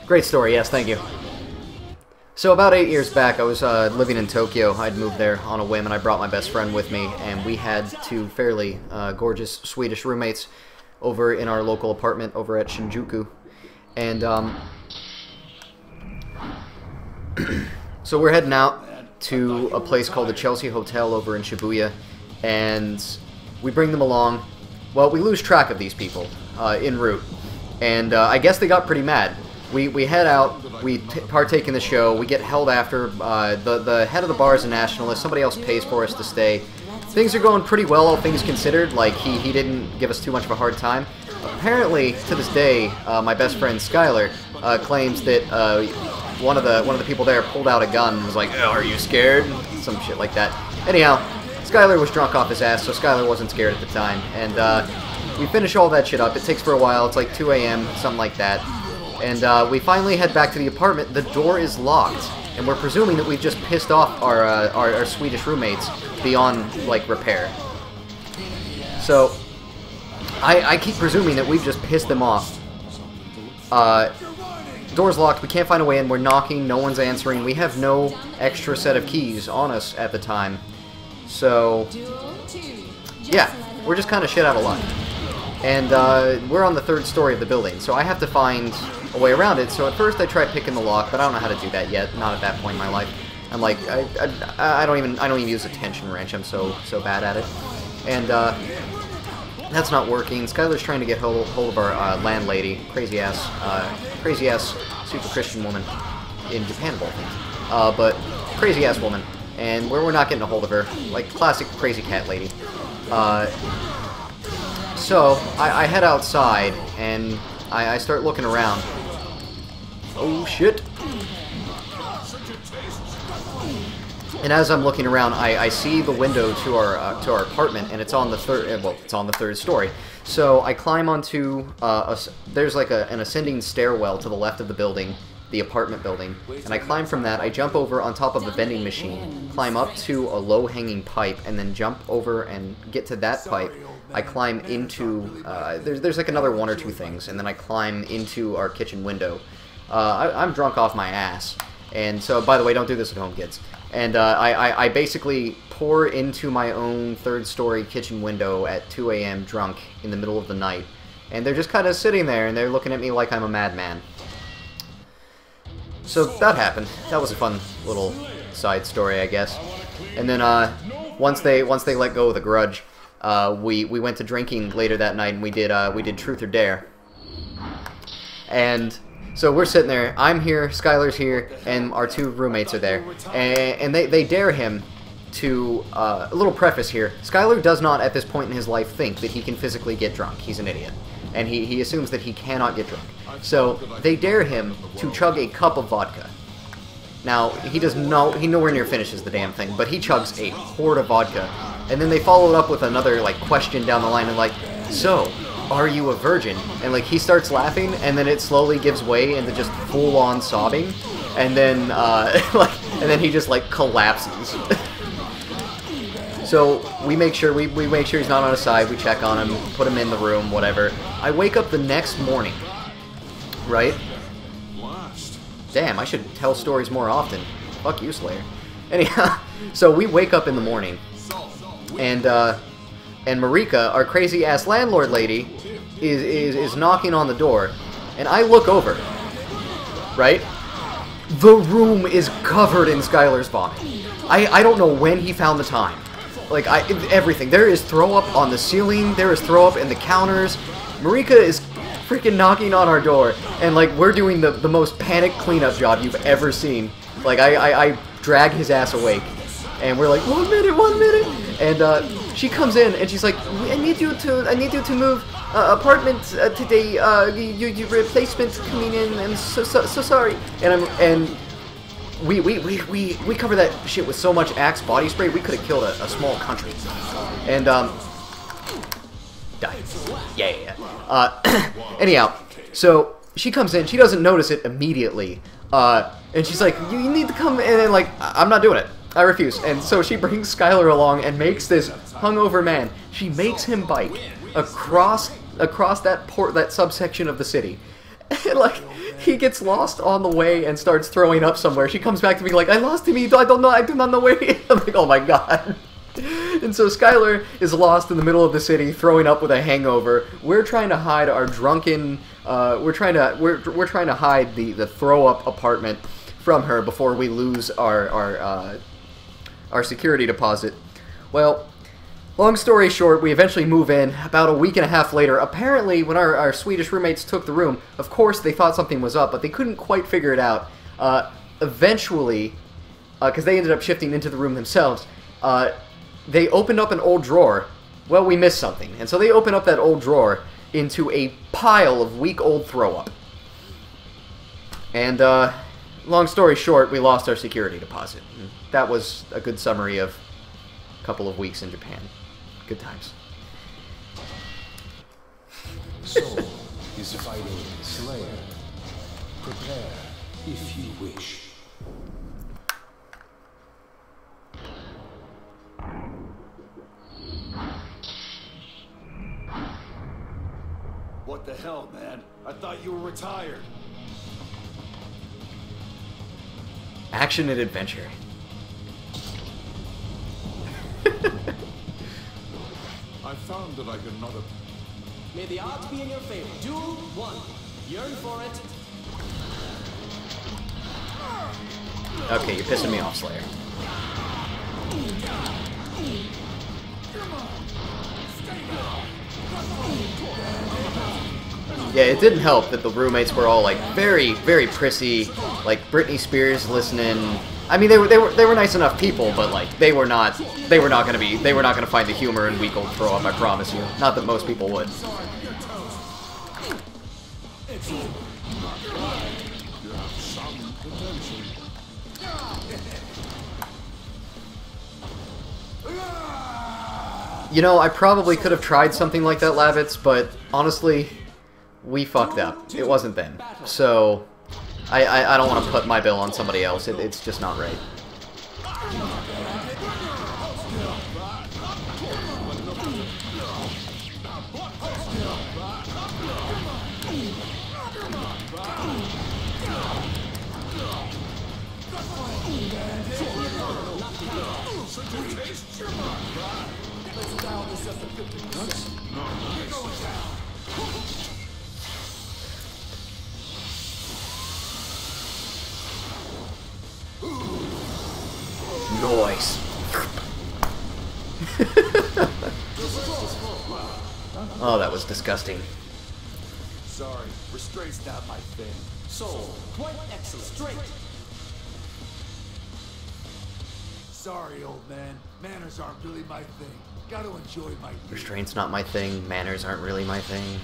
Great story, yes, thank you. So about 8 years back, I was living in Tokyo. I'd moved there on a whim, and I brought my best friend with me, and we had two fairly gorgeous Swedish roommates over in our local apartment over at Shinjuku. And so we're heading out to a place called the Chelsea Hotel over in Shibuya, and we bring them along. Well, we lose track of these people en route, and I guess they got pretty mad. We head out, we partake in the show, we get held after, the head of the bar is a nationalist, somebody else pays for us to stay. Things are going pretty well, all things considered, like, he didn't give us too much of a hard time. Apparently, to this day, my best friend Skylar claims that one of the people there pulled out a gun and was like, "Oh, are you scared?" Some shit like that. Anyhow, Skylar was drunk off his ass, so Skylar wasn't scared at the time, and we finish all that shit up. It takes for a while, it's like 2 a.m., something like that. And we finally head back to the apartment. The door is locked, and we're presuming that we've just pissed off our Swedish roommates beyond, like, repair. So, I keep presuming that we've just pissed them off. Door's locked, we can't find a way in, we're knocking, no one's answering, we have no extra set of keys on us at the time. So, yeah, we're just kind of shit out of luck. And we're on the 3rd story of the building, so I have to find a way around it. So at first I try picking the lock, but I don't know how to do that yet. Not at that point in my life. I'm like, I don't even use a tension wrench. I'm so bad at it. And that's not working. Skylar's trying to get hold of our landlady, crazy ass super Christian woman in Japan, of all things. But crazy ass woman, and we're not getting a hold of her. Like classic crazy cat lady. So, I head outside, and I start looking around. Oh, shit. And as I'm looking around, I see the window to our apartment, and it's on the third story. So, I climb onto, there's like an ascending stairwell to the left of the building, the apartment building, and I climb from that, I jump over on top of a vending machine, climb up to a low-hanging pipe, and then jump over and get to that pipe. I climb into, there's like another 1 or 2 things, and then I climb into our kitchen window. I'm drunk off my ass, and so, by the way, don't do this at home, kids. And I basically pour into my own 3rd story kitchen window at 2 a.m. drunk in the middle of the night, and they're just kind of sitting there, and they're looking at me like I'm a madman. So that happened. That was a fun little side story, I guess. And then once they let go of the grudge, we went to drinking later that night, and we did Truth or Dare. And so we're sitting there. I'm here, Skylar's here, and our 2 roommates are there. And they dare him to a little preface here. Skylar does not at this point in his life think that he can physically get drunk. He's an idiot, and he assumes that he cannot get drunk. So they dare him to chug a cup of vodka. Now, he nowhere near finishes the damn thing, but he chugs a quart of vodka. And then they follow it up with another, like, question down the line and like, "So, are you a virgin?" And, like, he starts laughing, and then it slowly gives way into just full-on sobbing. And then, and then he just, like, collapses. So, we make sure he's not on his side, we check on him, put him in the room, whatever. I wake up the next morning, right? Damn, I should tell stories more often. Fuck you, Slayer. Anyhow, so we wake up in the morning, and Marika, our crazy-ass landlord lady, is knocking on the door, and I look over, right? The room is covered in Skylar's vomit. I don't know when he found the time. Like, everything. There is throw up on the ceiling, there is throw up in the counters. Marika is freaking knocking on our door, and, like, we're doing the most panic cleanup job you've ever seen. Like, I drag his ass awake, and we're like, 1 minute, and she comes in, and she's like, I need you to move apartment today, your replacement coming in, I'm so sorry. And we cover that shit with so much Axe body spray, we could have killed a small country. And, die. Yeah. Anyhow, so she comes in, she doesn't notice it immediately, and she's like, you need to come in, and, like, I'm not doing it. I refuse. And so she brings Skylar along and makes this hungover man. She makes him bike across that subsection of the city. And, like, he gets lost on the way and starts throwing up somewhere. She comes back to me like, I lost him, I do not know where he is. I'm like, oh my god. And so Skylar is lost in the middle of the city, throwing up with a hangover. We're trying to hide our drunken, we're trying to hide the throw-up apartment from her before we lose our security deposit. Well, long story short, we eventually move in about a week and a half later. Apparently, when our Swedish roommates took the room, of course they thought something was up, but they couldn't quite figure it out. Eventually, because they ended up shifting into the room themselves, they opened up an old drawer. Well, we missed something. And so they opened up that old drawer into a pile of week-old throw-up. And, long story short, we lost our security deposit. And that was a good summary of a couple of weeks in Japan. Good times. Soul is fighting Slayer. Prepare if you wish. What the hell, man? I thought you were retired. Action and adventure. I found that I could not have... May the odds be in your favor. Duel 1. Yearn for it. Okay, you're pissing me off, Slayer. Yeah, it didn't help that the roommates were all like very, very prissy, like Britney Spears listening. I mean, they were nice enough people, but like they were not gonna find the humor in week-old throw-up. I promise you. Not that most people would. You know, I probably could have tried something like that, Lavitz, but honestly, we fucked up. It wasn't them. So, I don't want to put my bill on somebody else. It's just not right. Nice. Oh, that was disgusting. Sorry, restraint's not my thing. Soul. Quite excellent. Straight. Sorry, old man. Manners aren't really my thing. Gotta enjoy my... Restraint's not my thing. Manners aren't really my thing.